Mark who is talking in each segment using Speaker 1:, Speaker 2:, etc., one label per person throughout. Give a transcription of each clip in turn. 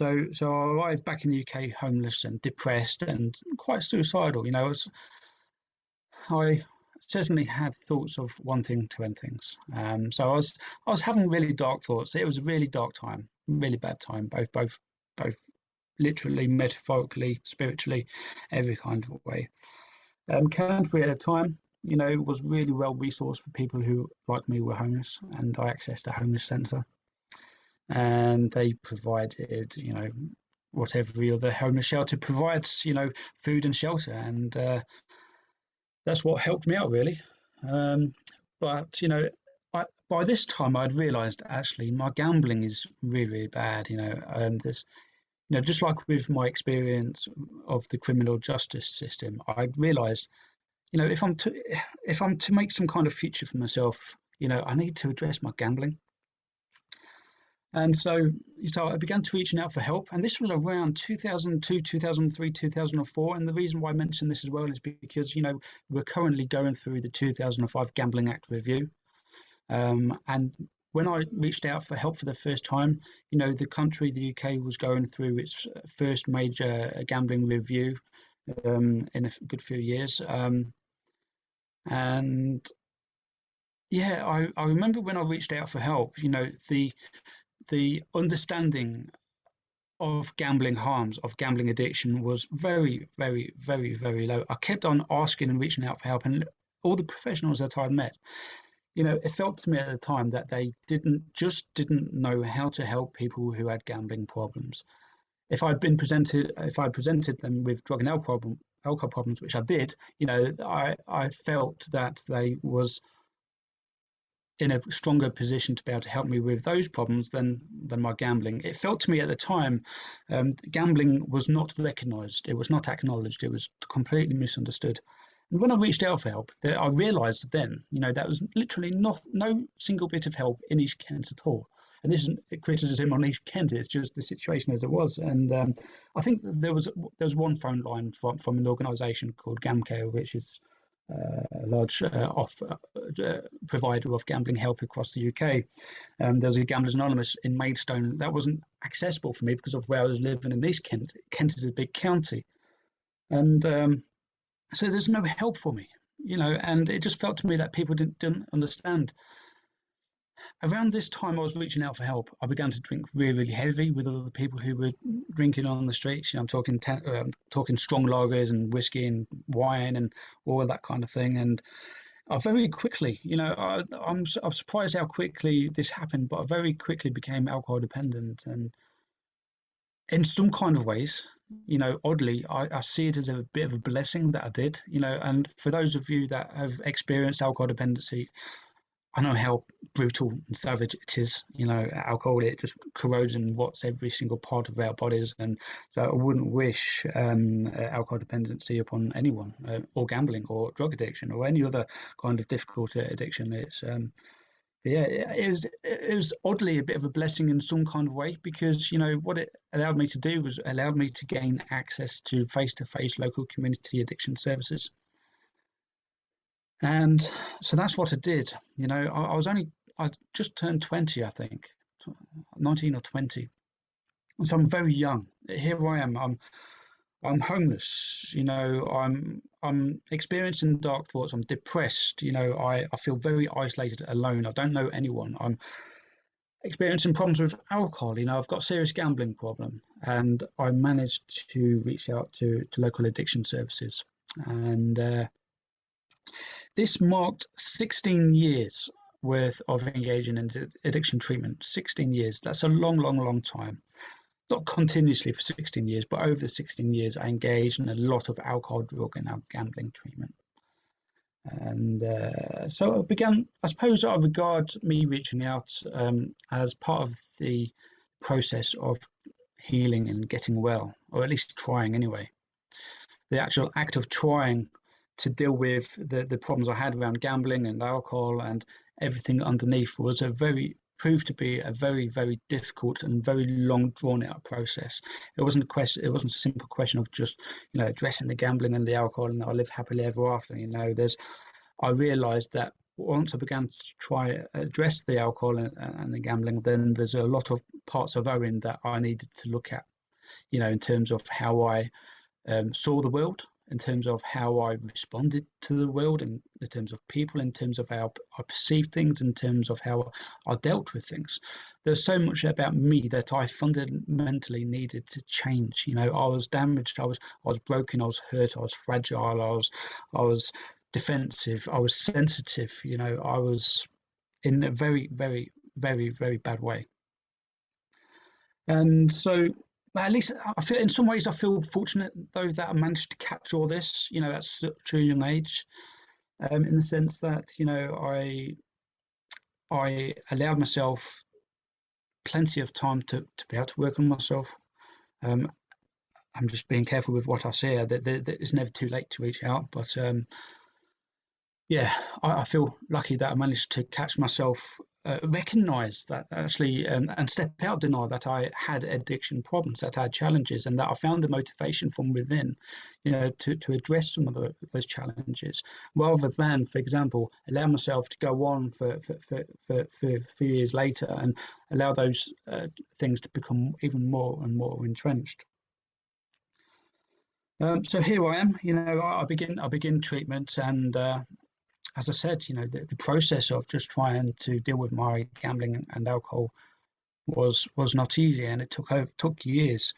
Speaker 1: So I arrived back in the UK homeless and depressed and quite suicidal. I certainly had thoughts of wanting to end things. So I was having really dark thoughts. It was a really dark time, really bad time, both literally, metaphorically, spiritually, every kind of way. Canterbury at the time, was really well resourced for people who, like me, were homeless, and I accessed a homeless centre, and they provided, what every other homeless shelter provides, food and shelter, and that's what helped me out really. Um, but by this time I'd realised actually my gambling is really, really bad. There's just like with my experience of the criminal justice system, I realised, if I'm to make some kind of future for myself, I need to address my gambling. And so I began to reaching out for help, and this was around 2002, 2003, 2004. And the reason why I mention this as well is because we're currently going through the 2005 Gambling Act review. And when I reached out for help for the first time, the country, the UK, was going through its first major gambling review in a good few years. And yeah, I remember when I reached out for help, the understanding of gambling harms, of gambling addiction, was very, very, very, very low. I kept on asking and reaching out for help, and all the professionals that I'd met, it felt to me at the time that they didn't know how to help people who had gambling problems. If I'd presented them with drug and alcohol problems, which I did, I felt that they was in a stronger position to be able to help me with those problems than my gambling. It felt to me at the time, gambling was not recognised, it was not acknowledged, it was completely misunderstood. And when I reached out for help, I realised then, that was literally no single bit of help in East Kent at all. And this isn't a criticism on East Kent; it's just the situation as it was. And I think there was one phone line from an organisation called GamCare, which is a large provider of gambling help across the UK. There was a Gamblers Anonymous in Maidstone that wasn't accessible for me because of where I was living in East Kent. Kent is a big county, and so there's no help for me, and it just felt to me that people didn't understand. Around this time I was reaching out for help, I began to drink really, really heavy with other people who were drinking on the streets. I'm talking strong lagers and whiskey and wine and all of that kind of thing. And I very quickly, I'm surprised how quickly this happened, but I very quickly became alcohol dependent. And in some kind of ways, oddly, I see it as a bit of a blessing that I did. And for those of you that have experienced alcohol dependency, I know how brutal and savage it is. Alcohol, it just corrodes and rots every single part of our bodies, and so I wouldn't wish alcohol dependency upon anyone, or gambling, or drug addiction, or any other kind of difficult addiction. It was oddly a bit of a blessing in some kind of way, because what it allowed me to do was allowed me to gain access to face-to-face local community addiction services. And so that's what I did. I just turned 20, I think, 19 or 20. And so I'm very young. Here I am. I'm homeless. I'm experiencing dark thoughts. I'm depressed. I feel very isolated, alone. I don't know anyone. I'm experiencing problems with alcohol. I've got a serious gambling problem, and I managed to reach out to local addiction services. And this marked 16 years worth of engaging in addiction treatment. 16 years, that's a long, long, long time. Not continuously for 16 years, but over 16 years, I engaged in a lot of alcohol, drug, and gambling treatment. And so I suppose I regard me reaching out as part of the process of healing and getting well, or at least trying anyway. The actual act of trying to deal with the problems I had around gambling and alcohol and everything underneath proved to be a very, very difficult and very long, drawn out process. It wasn't a simple question of just addressing the gambling and the alcohol and I'll live happily ever after. I realized that once I began to try address the alcohol and the gambling, then there's a lot of parts of Owen that I needed to look at in terms of how I saw the world, in terms of how I responded to the world, in terms of people, in terms of how I perceived things, in terms of how I dealt with things. There's so much about me that I fundamentally needed to change. I was damaged, I was broken, I was hurt, I was fragile, I was defensive, I was sensitive. I was in a very, very, very, very bad way. And so, at least I feel, in some ways, I feel fortunate though that I managed to catch all this, at such a young age, in the sense that I allowed myself plenty of time to be able to work on myself. Um, I'm just being careful with what I say. That it's never too late to reach out, but yeah, I feel lucky that I managed to catch myself, recognize that actually, and step out denial that I had addiction problems, that I had challenges, and that I found the motivation from within, to address some of those challenges, rather than, for example, allow myself to go on for a few years later and allow those things to become even more and more entrenched. So here I am. I begin treatment, and as I said, the process of just trying to deal with my gambling and alcohol was not easy, and it took years.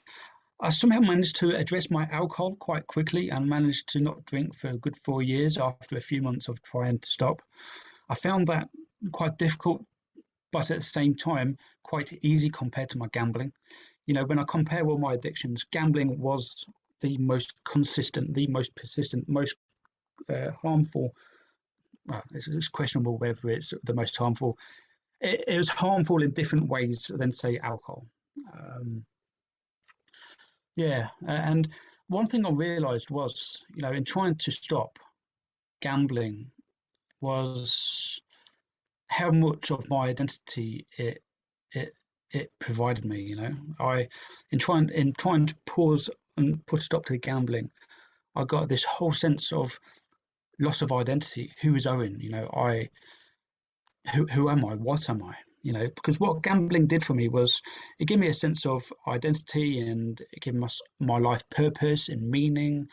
Speaker 1: I somehow managed to address my alcohol quite quickly and managed to not drink for a good 4 years after a few months of trying to stop. I found that quite difficult, but at the same time, quite easy compared to my gambling. When I compare all my addictions, gambling was the most consistent, the most persistent, most harmful. Well, it's questionable whether it's the most harmful. It was harmful in different ways than, say, alcohol. Um, yeah, and one thing I realized was, in trying to stop gambling, was how much of my identity it it provided me. I in trying to pause and put a stop to the gambling, I got this whole sense of loss of identity. Who is Owen? Who am I? What am I? Because what gambling did for me was it gave me a sense of identity, and it gave my life purpose and meaning.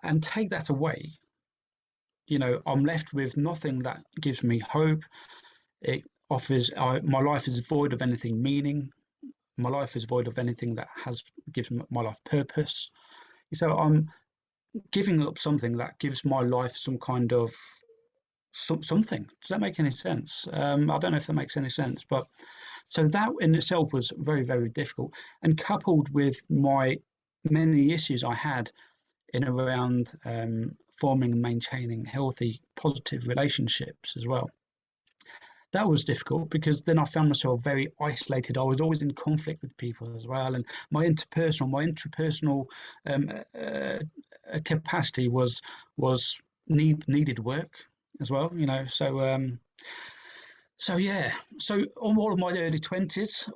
Speaker 1: And take that away, I'm left with nothing that gives me hope. It offers my life is void of anything meaning. My life is void of anything that gives my life purpose. So I'm giving up something that gives my life some kind of something. Does that make any sense? I don't know if that makes any sense, but so that in itself was very, very difficult, and coupled with my many issues I had in and around forming and maintaining healthy, positive relationships as well. That was difficult because then I found myself very isolated. I was always in conflict with people as well, and my intrapersonal capacity needed work as well. So yeah, so all of my early 20s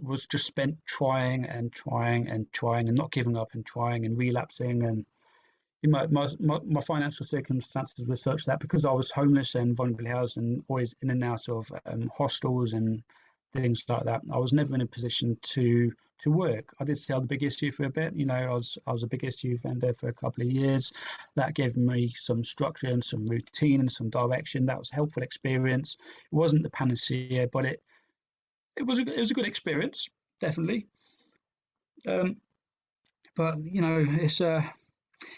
Speaker 1: was just spent trying and trying and trying and not giving up and trying and relapsing. And my financial circumstances were such that because I was homeless and vulnerably housed and always in and out of hostels and things like that, I was never in a position to work. I did sell the Big Issue for a bit. I was a Big Issue vendor for a couple of years. That gave me some structure and some routine and some direction. That was a helpful experience. It wasn't the panacea, but it was a good experience, definitely. Um, but it's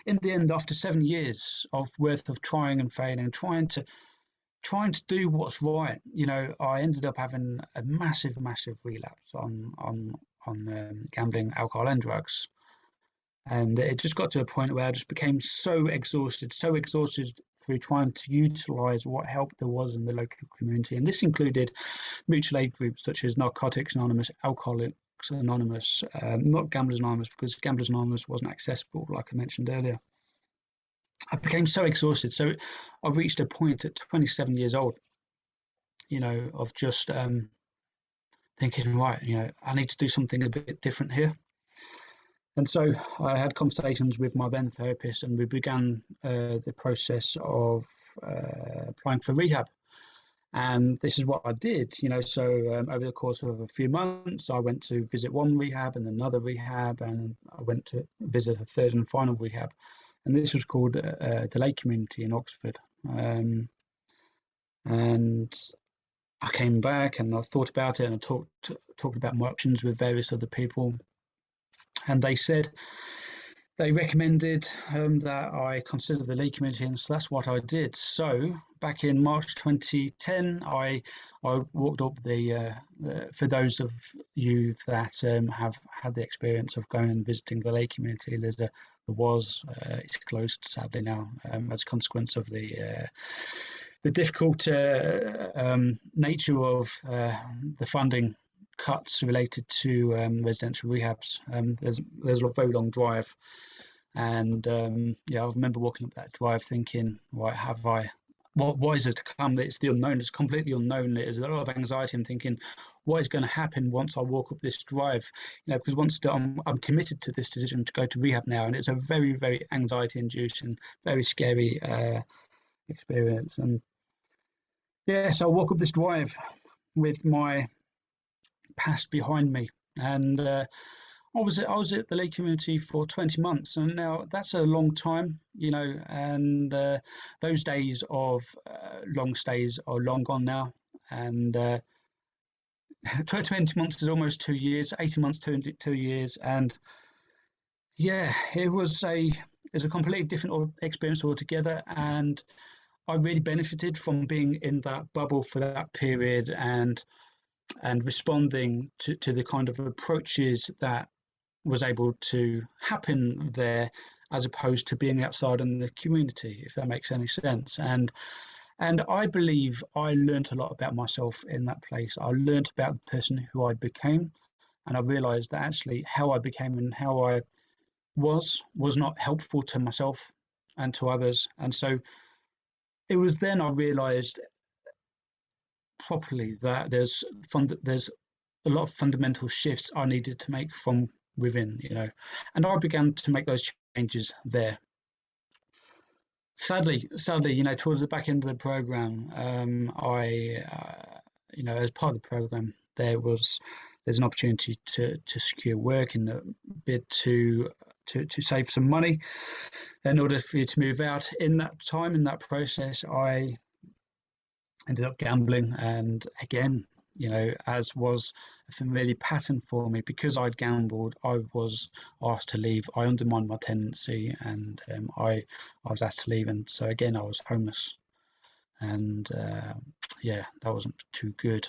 Speaker 1: in the end, after 7 years of worth of trying and failing and trying to do what's right, I ended up having a massive, massive relapse on gambling, alcohol, and drugs. And it just got to a point where I just became so exhausted through trying to utilize what help there was in the local community. And this included mutual aid groups such as Narcotics Anonymous, Alcoholics Anonymous, not Gamblers Anonymous, because Gamblers Anonymous wasn't accessible, like I mentioned earlier. I became so exhausted. So I reached a point at 27 years old, of just thinking, right, I need to do something a bit different here. And so I had conversations with my then therapist, and we began the process of applying for rehab. And this is what I did, So over the course of a few months, I went to visit one rehab and another rehab, and I went to visit a third and final rehab. And this was called the Lake Community in Oxford. And I came back and I thought about it, and I talked about my options with various other people, and they recommended that I consider the Lee Community, and so that's what I did. So back in March 2010, I walked up for those of you that have had the experience of going and visiting the Lee Community. It's closed sadly now as a consequence of the difficult nature of the funding cuts related to residential rehabs. There's a very long drive, and yeah, I remember walking up that drive thinking, right, what is it to come? It's the unknown. It's completely unknown. There's a lot of anxiety. I'm thinking, what is going to happen once I walk up this drive? Because I'm committed to this decision to go to rehab now, and it's a very, very anxiety-inducing, very scary experience. And yeah, so I walk up this drive with my past behind me, and I was at the Lake Community for 20 months, and now that's a long time, and those days of long stays are long gone now, and 20 months is almost 2 years, 18 months, 2 years, and yeah, it's a completely different experience altogether, and I really benefited from being in that bubble for that period, and responding to the kind of approaches that was able to happen there, as opposed to being outside in the community, if that makes any sense. And I believe I learned a lot about myself in that place. I learned about the person who I became, and I realized that actually how I became and how I was not helpful to myself and to others. And so it was then I realized properly that there's a lot of fundamental shifts I needed to make from within, and I began to make those changes there. Sadly, towards the back end of the program, as part of the program, there's an opportunity to secure work in the bid to save some money in order for you to move out. In that time, in that process, I ended up gambling, and again, as was a familiar pattern for me, because I'd gambled, I was asked to leave. I undermined my tenancy, and I was asked to leave, and so again I was homeless, and yeah, that wasn't too good.